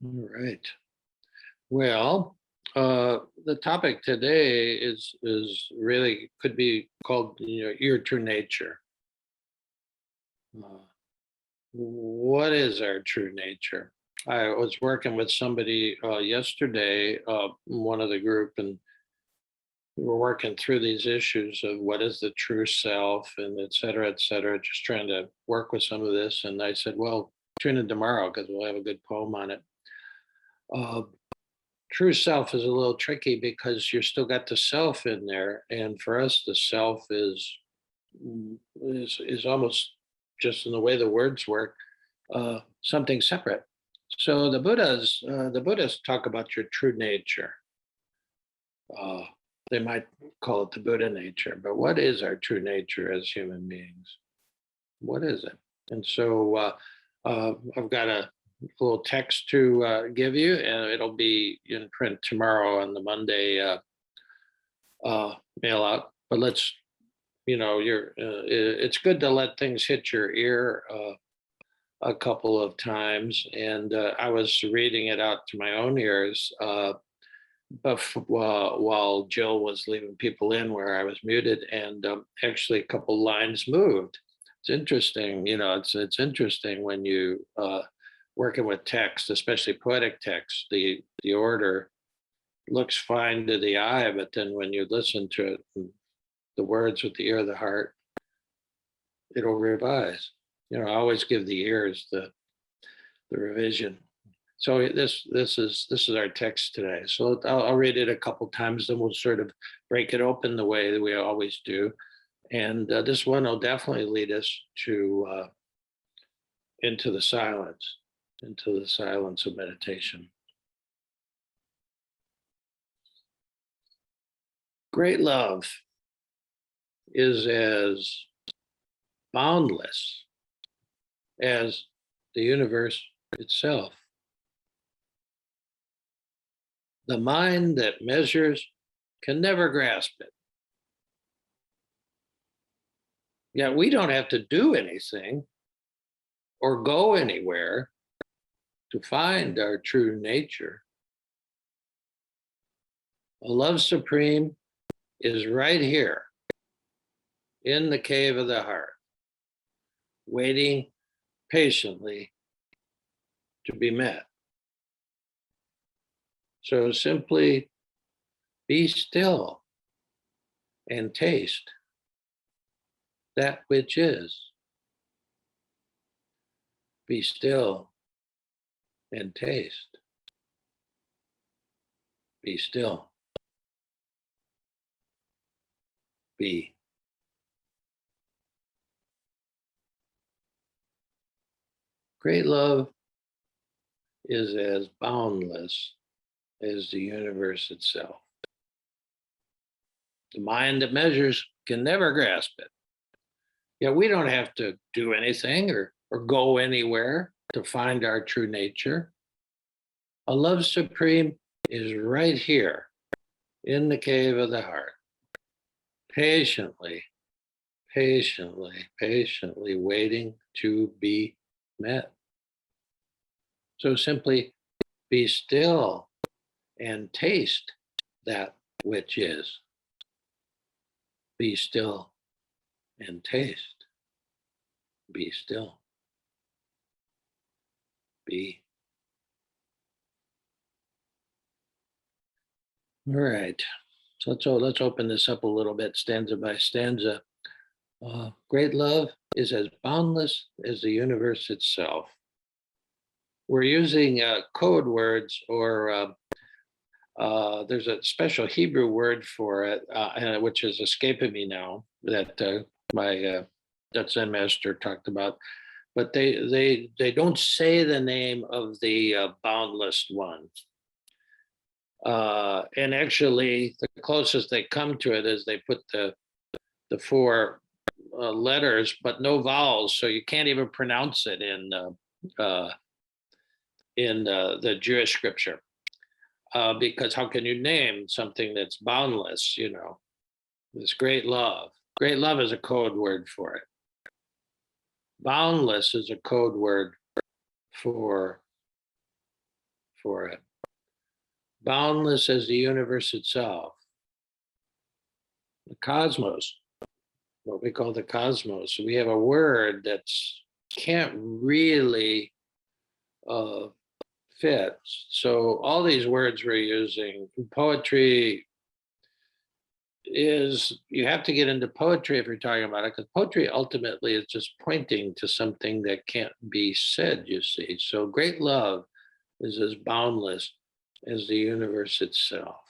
All right. Well, the topic today is really could be called your true nature. Uh, what is our true nature? I was working with somebody yesterday, one of the group, and we were working through these issues of what is the true self and et cetera, just trying to work with some of this. And I said, well, tune in tomorrow because we'll have a good poem on it. Uh, True self is a little tricky because you're still got the self in there, and for us the self is almost, just in the way the words work, something separate. So the buddhas talk about your true nature. uh, they might call it the buddha nature, but what is our true nature as human beings? What is it? And so I've got a little text to give you, and it'll be in print tomorrow on the Monday mail out. But let's, it's good to let things hit your ear a couple of times. And I was reading it out to my own ears. While Jill was leaving people in where I was muted, and actually a couple lines moved. It's interesting, it's interesting when you working with text, especially poetic text. The order looks fine to the eye, but then when you listen to it, the words with the ear of the heart, it'll revise. I always give the ears the revision. So this is our text today. So I'll read it a couple times, then we'll sort of break it open the way that we always do. And this one will definitely lead us to into the silence, of meditation. Great love is as boundless as the universe itself. The mind that measures can never grasp it. Yet we don't have to do anything or go anywhere to find our true nature. A love supreme is right here in the cave of the heart, waiting patiently to be met. So simply be still and taste that which is. Be still and taste. Be still. Be. Great love is as boundless as the universe itself. The mind that measures can never grasp it. Yet we don't have to do anything or go anywhere to find our true nature. A love supreme is right here in the cave of the heart, patiently, patiently waiting to be met. So simply be still and taste that which is. Be still and taste. Be still. Be. All right. So let's open this up a little bit, stanza by stanza. Great love is as boundless as the universe itself. We're using code words, or there's a special Hebrew word for it, which is escaping me now, that my that Zen master talked about. But they don't say the name of the boundless one. And actually, the closest they come to it is they put the four letters, but no vowels, so you can't even pronounce it in the Jewish scripture. Because how can you name something that's boundless? This great love. Great love is a code word for it. Boundless is a code word for for it. Boundless as the universe itself. The cosmos, what we call the cosmos. We have a word that's can't really fit. So all these words we're using, poetry is, you have to get into poetry if you're talking about it, because poetry ultimately is just pointing to something that can't be said, you see. So great love is as boundless as the universe itself.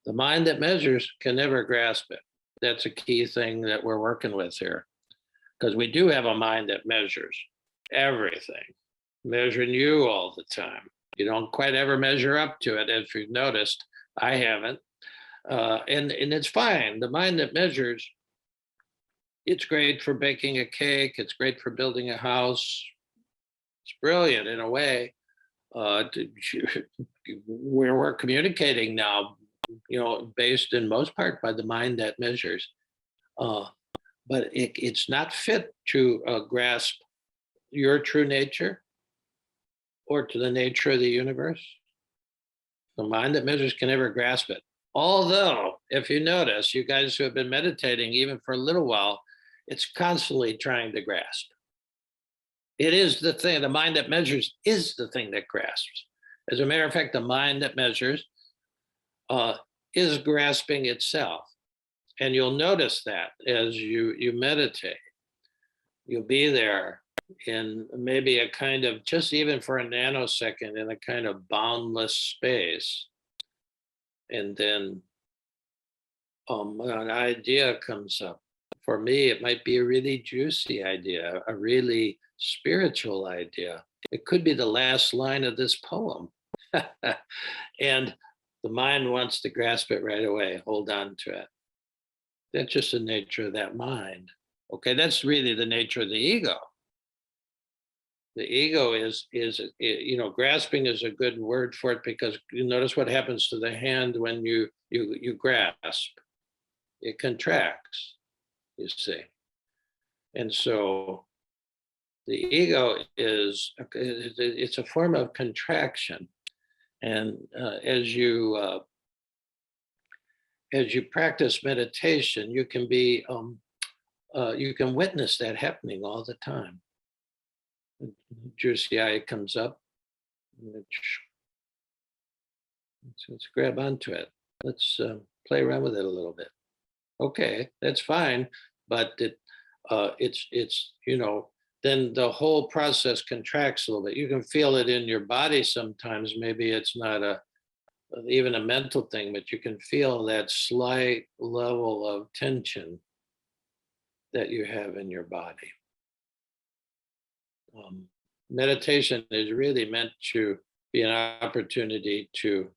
The mind that measures can never grasp it. That's a key thing that we're working with here, because we do have a mind that measures everything, measuring you all the time. You don't quite ever measure up to it, if you've noticed. I haven't. And it's fine. The mind that measures, it's great for baking a cake. It's great for building a house. It's brilliant in a way. We're communicating now, based in most part by the mind that measures. But it's not fit to grasp your true nature or to the nature of the universe. The mind that measures can never grasp it. Although, if you notice, you guys who have been meditating even for a little while, it's constantly trying to grasp. It is the thing, the mind that measures is the thing that grasps. As a matter of fact, the mind that measures is grasping itself. And you'll notice that as you meditate. You'll be there in maybe a kind of, just even for a nanosecond, in a kind of boundless space. And then an idea comes up. For me, it might be a really juicy idea, a really spiritual idea. It could be the last line of this poem. And the mind wants to grasp it right away, hold on to it. That's just the nature of that mind. Okay, that's really the nature of the ego. The ego is grasping is a good word for it, because you notice what happens to the hand when you grasp. It contracts, you see. And so the ego it's a form of contraction. And as you practice meditation, you can be you can witness that happening all the time. Juicy eye comes up. Let's grab onto it. Let's play around with it a little bit. Okay, that's fine, but it's then the whole process contracts a little bit. You can feel it in your body sometimes. Maybe it's not even a mental thing, but you can feel that slight level of tension that you have in your body. Meditation is really meant to be an opportunity to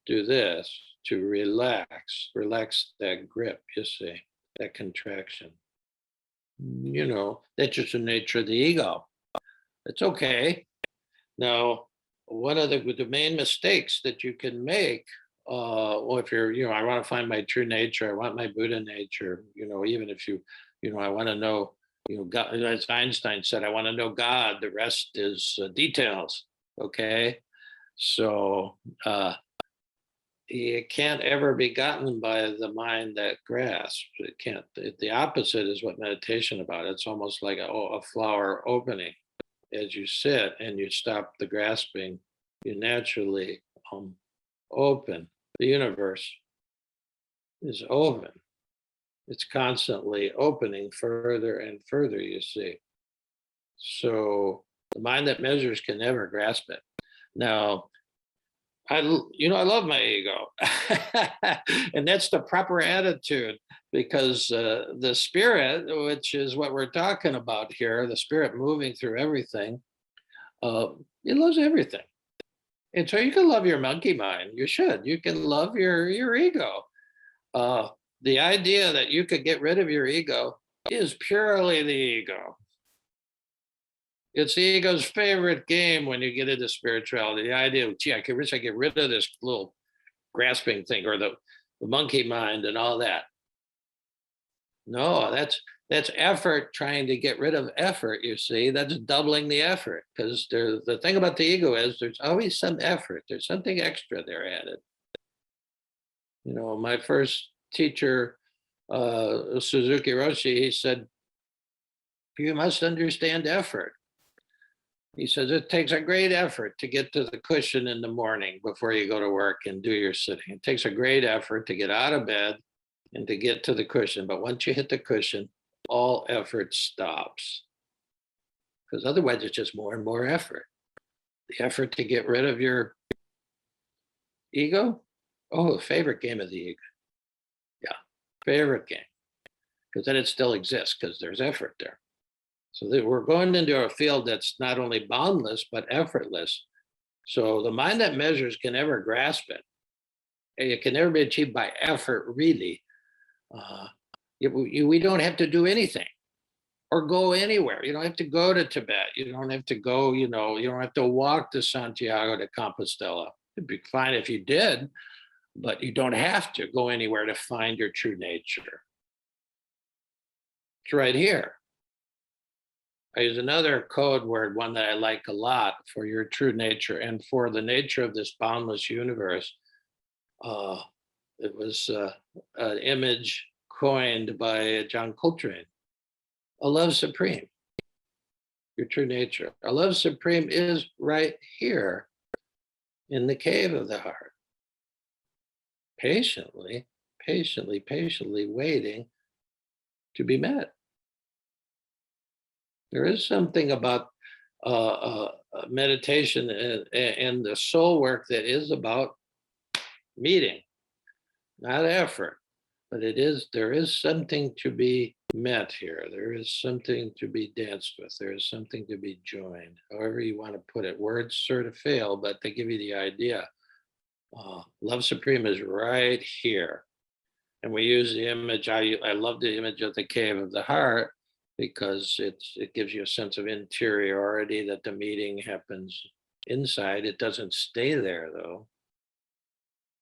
do this, to relax that grip, you see, that contraction. That's just the nature of the ego. It's okay. Now, one of the main mistakes that you can make, if you're, I want to find my true nature, I want my Buddha nature, even if I want to know, God, as Einstein said, I want to know God, the rest is details. Okay. So it can't ever be gotten by the mind that grasps. It can't. The opposite is what meditation about. It's almost like a flower opening. As you sit and you stop the grasping, you naturally open. The universe is open. It's constantly opening further and further, you see. So the mind that measures can never grasp it. Now, I love my ego. And that's the proper attitude, because the spirit, which is what we're talking about here, the spirit moving through everything, it loves everything. And so you can love your monkey mind. You should. You can love your ego. The idea that you could get rid of your ego is purely the ego. It's the ego's favorite game when you get into spirituality. The idea of, gee, I wish I get rid of this little grasping thing, or the monkey mind and all that. No, That's effort trying to get rid of effort, you see. That's doubling the effort, because the thing about the ego is there's always some effort. There's something extra there added. My first teacher, Suzuki Roshi, he said, you must understand effort. He says it takes a great effort to get to the cushion in the morning before you go to work and do your sitting. It takes a great effort to get out of bed and to get to the cushion. But once you hit the cushion, all effort stops. Because otherwise it's just more and more effort. The effort to get rid of your ego. Oh, favorite game of the ego. Yeah, favorite game. Because then it still exists because there's effort there. So that we're going into a field that's not only boundless, but effortless. So the mind that measures can never grasp it. It can never be achieved by effort, really. We don't have to do anything or go anywhere. You don't have to go to Tibet. You don't have to go, you don't have to walk to Santiago de Compostela. It'd be fine if you did, but you don't have to go anywhere to find your true nature. It's right here. I use another code word, one that I like a lot, for your true nature and for the nature of this boundless universe. It was an image coined by John Coltrane. A love supreme, your true nature. A love supreme is right here in the cave of the heart. Patiently waiting to be met. There is something about meditation and the soul work that is about meeting, not effort, but there is something to be met here. There is something to be danced with. There is something to be joined, however you want to put it. Words sort of fail, but they give you the idea. Love supreme is right here. And we use the image, I love the image of the cave of the heart, because it gives you a sense of interiority, that the meeting happens inside. It doesn't stay there, though.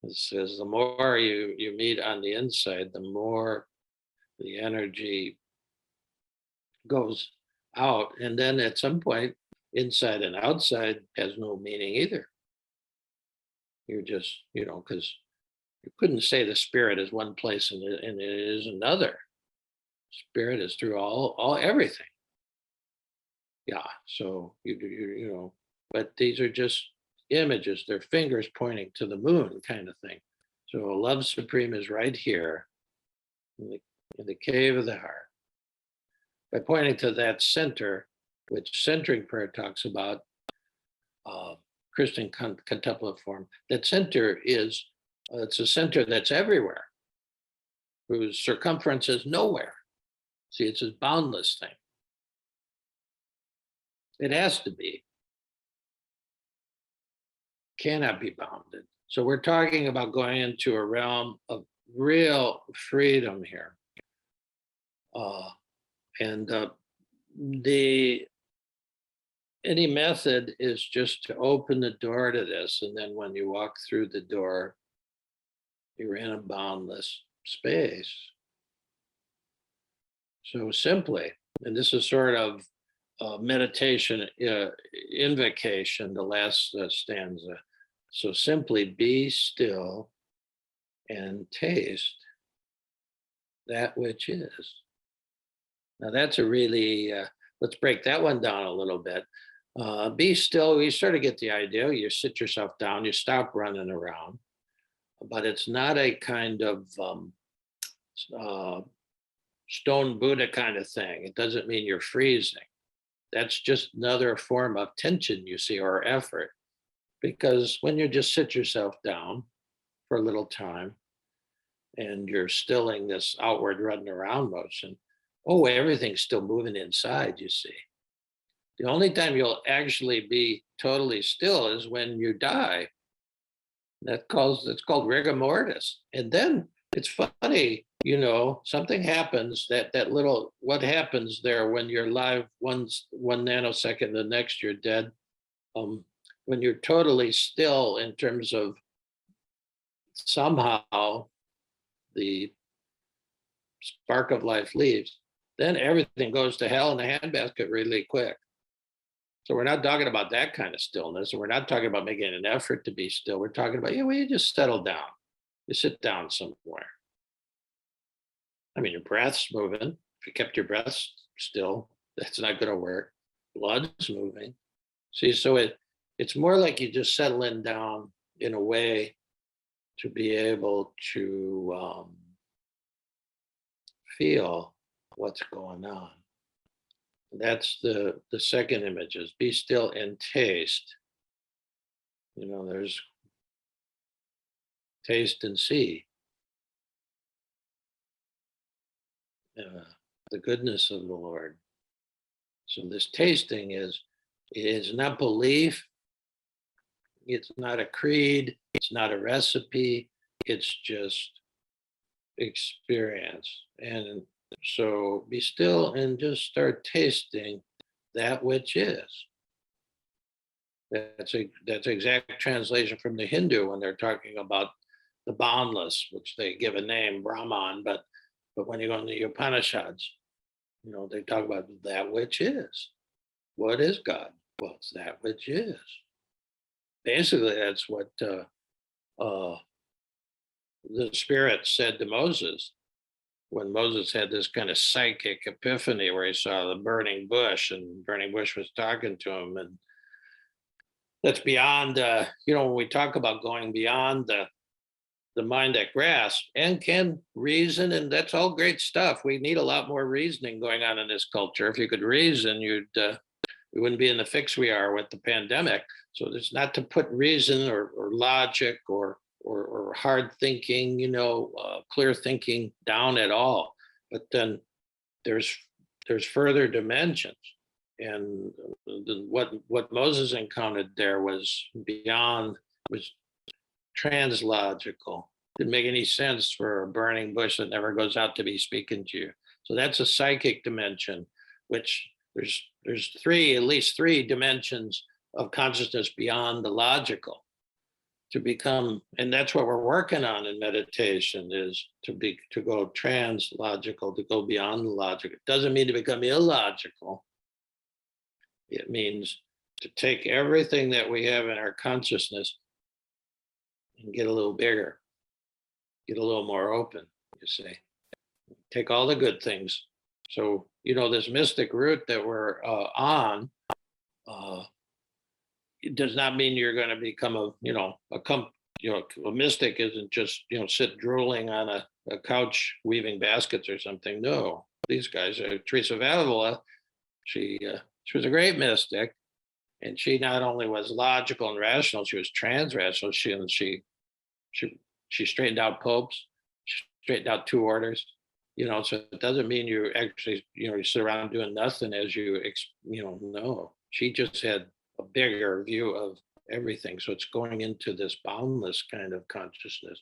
It says the more you meet on the inside, the more the energy goes out. And then at some point, inside and outside has no meaning either. You're just, because you couldn't say the spirit is one place and it is another. Spirit is through all everything. Yeah. So but these are just images. They're fingers pointing to the moon, kind of thing. So love supreme is right here in the cave of the heart. By pointing to that center, which centering prayer talks about, Christian contemplative form, that center is it's a center that's everywhere, whose circumference is nowhere. See, it's a boundless thing. It has to be. Cannot be bounded. So we're talking about going into a realm of real freedom here. Any method is just to open the door to this. And then when you walk through the door, you're in a boundless space. So simply, and this is sort of meditation invocation, the last stanza. So simply be still and taste that which is. Now that's a really, let's break that one down a little bit. Be still, you sort of get the idea. You sit yourself down, you stop running around, but it's not a kind of stone Buddha kind of thing. It doesn't mean you're freezing. That's just another form of tension, you see, or effort. Because when you just sit yourself down for a little time and you're stilling this outward running around motion, everything's still moving inside, you see. The only time you'll actually be totally still is when you die. It's called rigor mortis. And then it's funny, something happens what happens there when you're alive one nanosecond, the next you're dead. When you're totally still, in terms of somehow the spark of life leaves, then everything goes to hell in a handbasket really quick. So we're not talking about that kind of stillness, and we're not talking about making an effort to be still. We're talking about, yeah, well, you just settle down. You sit down somewhere. I mean, your breath's moving. If you kept your breath still, that's not going to work. Blood's moving. See, so it's more like you just settling down in a way to be able to feel what's going on. That's the second image is be still and taste. There's taste and see uh, the goodness of the Lord. So this tasting is not belief. It's not a creed. It's not a recipe. It's just experience. And so be still and just start tasting that which is. That's exact translation from the Hindu when they're talking about the boundless, which they give a name, Brahman, but when you go into the Upanishads, they talk about that which is. What is God? Well, it's that which is. Basically, that's what uh, the Spirit said to Moses when Moses had this kind of psychic epiphany where he saw the burning bush and burning bush was talking to him. And that's beyond, when we talk about going beyond the mind that grasps and can reason, and that's all great stuff. We need a lot more reasoning going on in this culture. If you could reason, we wouldn't be in the fix we are with the pandemic. So there's not to put reason or logic or hard thinking, clear thinking down at all. But then there's further dimensions, and what Moses encountered there was beyond, was translogical. Didn't make any sense for a burning bush that never goes out to be speaking to you. So that's a psychic dimension, which there's at least three dimensions of consciousness beyond the logical to become, and that's what we're working on in meditation, is to go translogical, to go beyond the logic. It doesn't mean to become illogical. It means to take everything that we have in our consciousness and get a little bigger, get a little more open, you see. Take all the good things. So, this mystic route that we're on, it does not mean you're going to become a mystic isn't just, sit drooling on a couch weaving baskets or something. No, these guys, Teresa of Avila, she was a great mystic. And she not only was logical and rational, she was transrational. She straightened out popes, she straightened out two orders. So it doesn't mean you actually, you sit around doing nothing as no. She just had a bigger view of everything. So it's going into this boundless kind of consciousness.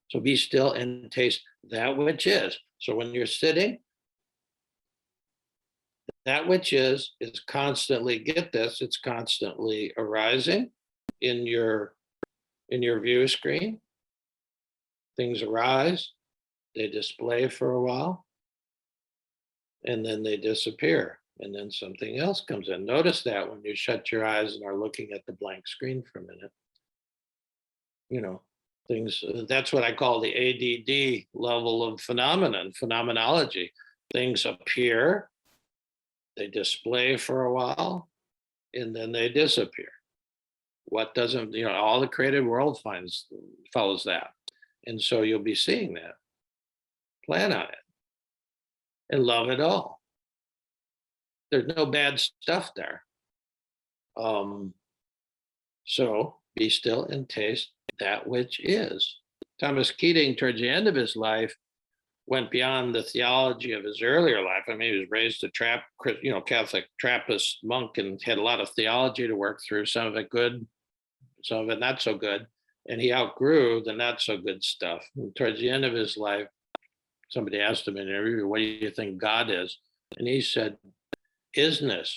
So be still and taste that which is. So when you're sitting, that which is constantly, get this, it's constantly arising in your view screen. Things arise, they display for a while, and then they disappear. And then something else comes in. Notice that when you shut your eyes and are looking at the blank screen for a minute. Things, that's what I call the ADD level of phenomenology. Things appear, they display for a while, and then they disappear. What doesn't, all the created world follows that. And so you'll be seeing that. Plan on it and love it all. There's no bad stuff there. So be still and taste that which is. Thomas Keating, towards the end of his life, went beyond the theology of his earlier life. I mean, he was raised a Catholic Trappist monk and had a lot of theology to work through, some of it good, some of it not so good. And he outgrew the not so good stuff. And towards the end of his life, somebody asked him in an interview, what do you think God is? And he said, isness,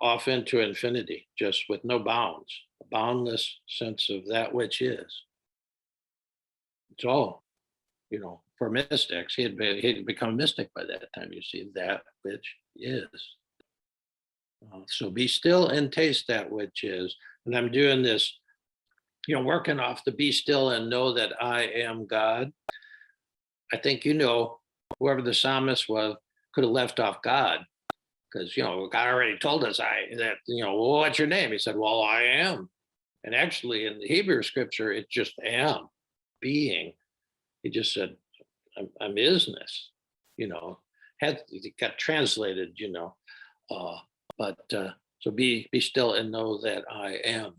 off into infinity, just with no bounds, a boundless sense of that which is. It's all, for mystics. He had become a mystic by that time. You see, that which is. So be still and taste that which is. And I'm doing this, working off the be still and know that I am God. I think, whoever the psalmist was could have left off God because, God already told us well, what's your name? He said, well, I am. And actually in the Hebrew scripture, it's just am, being. He just said, I'm isness, it got translated, but so be still and know that I am.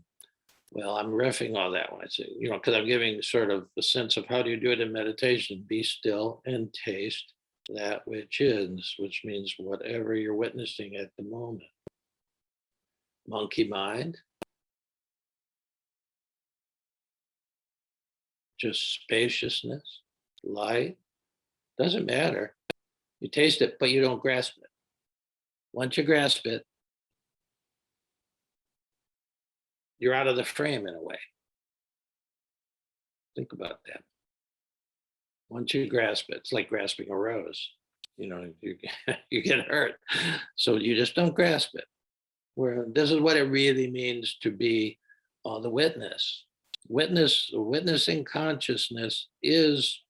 Well, I'm riffing on that one. I say, because I'm giving sort of the sense of how do you do it in meditation? Be still and taste that which is, which means whatever you're witnessing at the moment. Monkey mind, just spaciousness, light, doesn't matter. You taste it, but you don't grasp it. Once you grasp it, you're out of the frame in a way. Think about that. Once you grasp it, it's like grasping a rose. You you get hurt. So you just don't grasp it. Where this is what it really means to be the witness. Witnessing consciousness is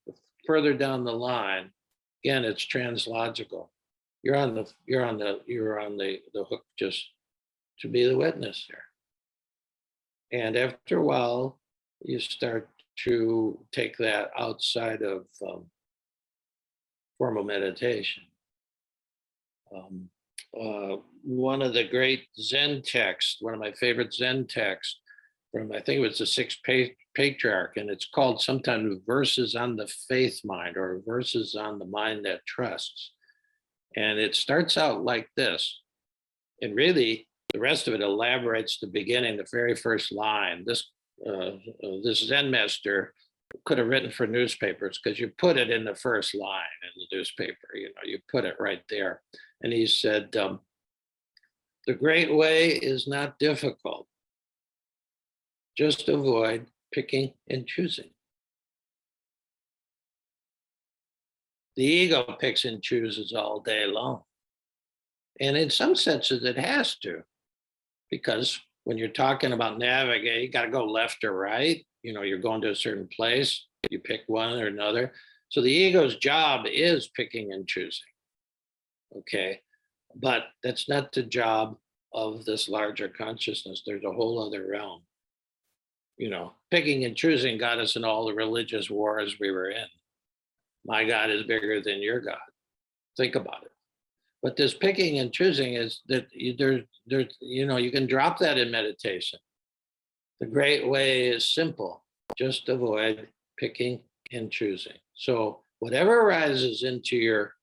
further down the line. Again, it's translogical. You're on the hook just to be the witness there. And after a while, you start to take that outside of formal meditation. One of the great Zen texts, one of my favorite Zen texts from, I think it was the Sixth Patriarch, and it's called sometimes Verses on the Faith Mind or Verses on the Mind That Trusts. And it starts out like this. And really, the rest of it elaborates the beginning, the very first line. This Zen master could have written for newspapers because you put it in the first line in the newspaper. You put it right there. And he said, the great way is not difficult. Just avoid picking and choosing. The ego picks and chooses all day long. And in some senses, it has to, because when you're talking about navigate, you got to go left or right. You're going to a certain place, you pick one or another. So the ego's job is picking and choosing. Okay. But that's not the job of this larger consciousness. There's a whole other realm. Picking and choosing got us in all the religious wars we were in. My God is bigger than your God. Think about it. But this picking and choosing is that you can drop that in meditation. The great way is simple. Just avoid picking and choosing. So whatever arises into your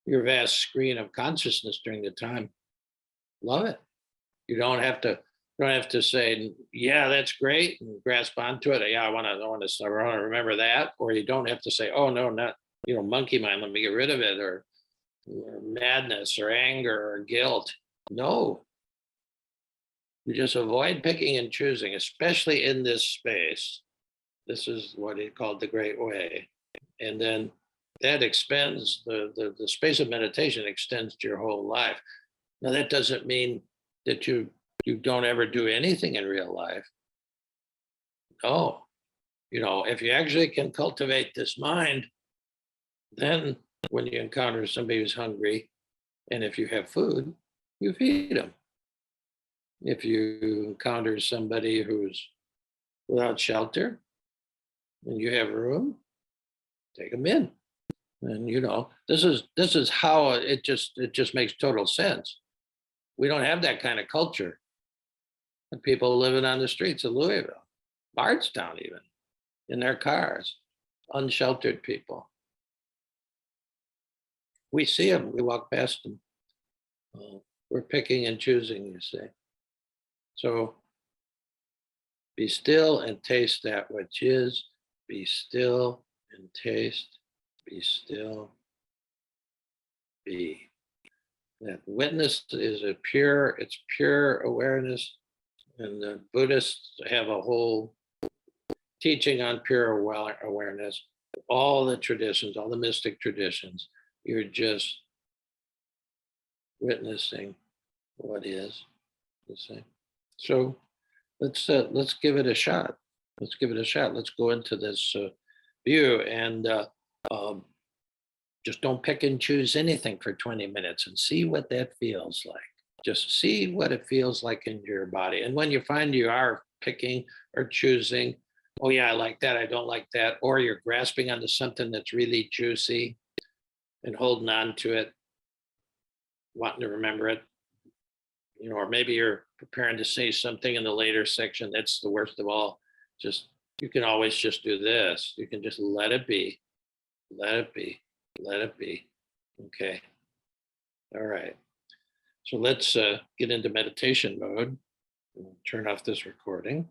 vast screen of consciousness during the time, love it. You don't have to say, yeah, that's great, and grasp onto it. Yeah, I want to remember that. Or you don't have to say, oh no, not monkey mind. Let me get rid of it, or madness, or anger, or guilt. No, you just avoid picking and choosing, especially in this space. This is what he called the great way, and then that expands the space of meditation extends to your whole life. Now that doesn't mean that you don't ever do anything in real life. No, if you actually can cultivate this mind, then when you encounter somebody who's hungry, and if you have food, you feed them. If you encounter somebody who's without shelter and you have room, take them in. And this is how it just makes total sense. We don't have that kind of culture. People living on the streets of Louisville, Bardstown even, in their cars, unsheltered people. We see them, we walk past them. We're picking and choosing, you see. So be still and taste that which is. Be still and taste. Be still. Be. That witness is it's pure awareness. And the Buddhists have a whole teaching on pure awareness. all the traditions, all the mystic traditions. You're just witnessing what is the same. So let's give it a shot. Let's give it a shot. Let's go into this view and um, just don't pick and choose anything for 20 minutes and see what that feels like. Just see what it feels like in your body. And when you find you are picking or choosing, oh, yeah, I like that, I don't like that, or you're grasping onto something that's really juicy and holding on to it, wanting to remember it, or maybe you're preparing to say something in the later section that's the worst of all. Just, you can always just do this. You can just let it be, let it be, let it be. Okay. All right. So let's get into meditation mode. Turn off this recording.